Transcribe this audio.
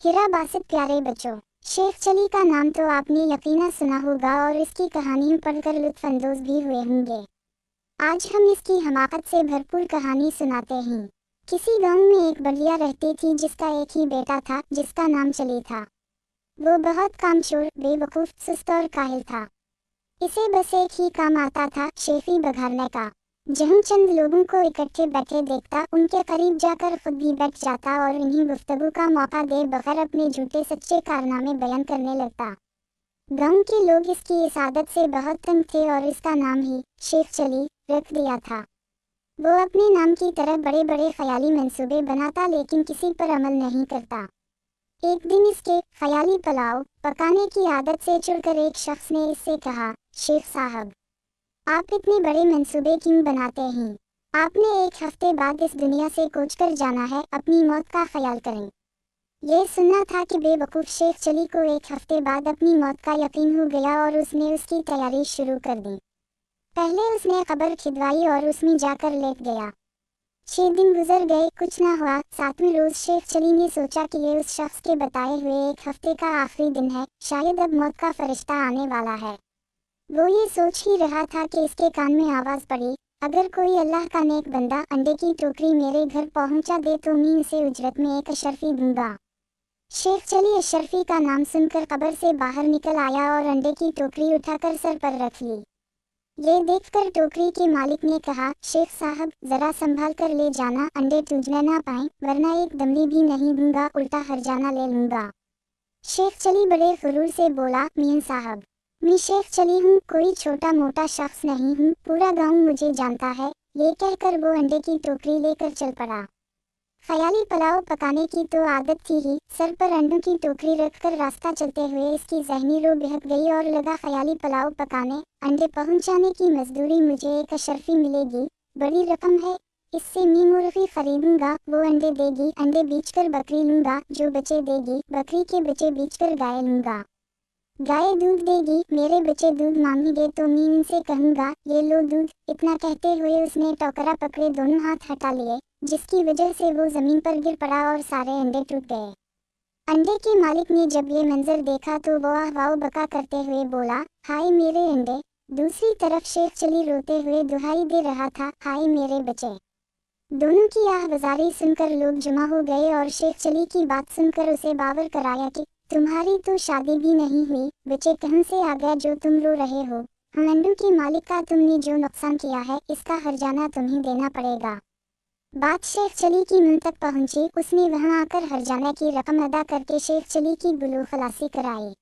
हीरा बासित। प्यारे बच्चों, शेख चली का नाम तो आपने यकीनन सुना होगा और इसकी कहानी पढ़कर लुत्फ अंदोज भी हुए होंगे। आज हम इसकी हमाकत से भरपूर कहानी सुनाते हैं। किसी गांव में एक बढ़िया रहती थी जिसका एक ही बेटा था जिसका नाम चली था। वो बहुत कामचोर, बेवकूफ, सुस्त और काहिल था। इसे बस एक ही काम आता था, शेफी बघारने का। जहाँ चंद लोगों को इकट्ठे बैठे देखता, उनके करीब जाकर खुद भी बैठ जाता और इन्हीं गुफ्तगू का मौका दे बगैर अपने झूठे सच्चे कारनामे बयान करने लगता। गांव के लोग इसकी इस आदत से बहुत तंग थे और इसका नाम ही शेख चली रख दिया था। वो अपने नाम की तरह बड़े बड़े ख्याली मंसूबे बनाता लेकिन किसी पर अमल नहीं करता। एक दिन इसके ख्याली पुलाव पकाने की आदत से चिढ़कर एक शख्स ने इससे कहा, शेख साहब, आप इतने बड़े मंसूबे क्यों बनाते हैं? आपने एक हफ्ते बाद इस दुनिया से कूच कर जाना है, अपनी मौत का ख्याल करें। ये सुनना था कि बेवकूफ़ शेख चली को एक हफ्ते बाद अपनी मौत का यकीन हो गया और उसने उसकी तैयारी शुरू कर दी। पहले उसने कब्र खिदवाई और उसमें जाकर लेट गया। 6 दिन गुजर गए, कुछ ना हुआ। 7वें रोज शेख चली ने सोचा कि ये उस शख्स के बताए हुए एक हफ्ते का आखिरी दिन है, शायद अब मौत का फरिश्ता आने वाला है। वो ये सोच ही रहा था कि इसके कान में आवाज़ पड़ी, अगर कोई अल्लाह का नेक बंदा अंडे की टोकरी मेरे घर पहुंचा दे तो मैं उसे उजरत में एक अशरफी दूंगा। शेख चली अशरफी का नाम सुनकर कब्र से बाहर निकल आया और अंडे की टोकरी उठाकर सर पर रख ली। ये देखकर टोकरी के मालिक ने कहा, शेख साहब, जरा संभाल कर ले जाना, अंडे टूटने ना पाए, वरना एक दमड़ी भी नहीं दूंगा, उल्टा हर्जाना ले लूंगा। शेख चली बड़े गुरूर से बोला, मियां साहब, मैं शेख चली हूँ, कोई छोटा मोटा शख्स नहीं हूँ, पूरा गांव मुझे जानता है। ये कहकर वो अंडे की टोकरी लेकर चल पड़ा। ख्याली पुलाव पकाने की तो आदत थी ही, सर पर अंडों की टोकरी रखकर रास्ता चलते हुए इसकी ज़हनी रो बहक गई और लगा ख्याली पुलाव पकाने। अंडे पहुँचाने की मजदूरी मुझे एक अशरफी मिलेगी, बड़ी रकम है, इससे मैं मुर्गी खरीदूंगा, वो अंडे देगी, अंडे बेचकर बकरी लूंगा, जो बच्चे देगी, बकरी के बच्चे बेचकर गाय लूंगा, गाय दूध देगी, मेरे बच्चे दूध मांगेंगे तो मैं उनसे कहूँगा, ये लो दूध। इतना कहते हुए उसने टोकरा पकड़े दोनों हाथ हटा लिए, जिसकी वजह से वो जमीन पर गिर पड़ा और सारे अंडे टूट गए। अंडे के मालिक ने जब ये मंजर देखा तो वो आह वाह बका करते हुए बोला, हाय मेरे अंडे। दूसरी तरफ शेख चली रोते हुए दुहाई दे रहा था, हाय मेरे बच्चे। दोनों की आह बजारी सुनकर लोग जमा हो गए और शेख चली की बात सुनकर उसे बावर कराया कि तुम्हारी तो शादी भी नहीं हुई, बच्चे कहाँ से आ गया जो तुम रो रहे हो? अंडों के मालिक का तुमने जो नुकसान किया है, इसका हर्जाना तुम्हें देना पड़ेगा। बात शेख चली की मुंह तक पहुंची, उसने वहां आकर हर्जाना की रकम अदा करके शेख चली की गुलू खलासी कराई।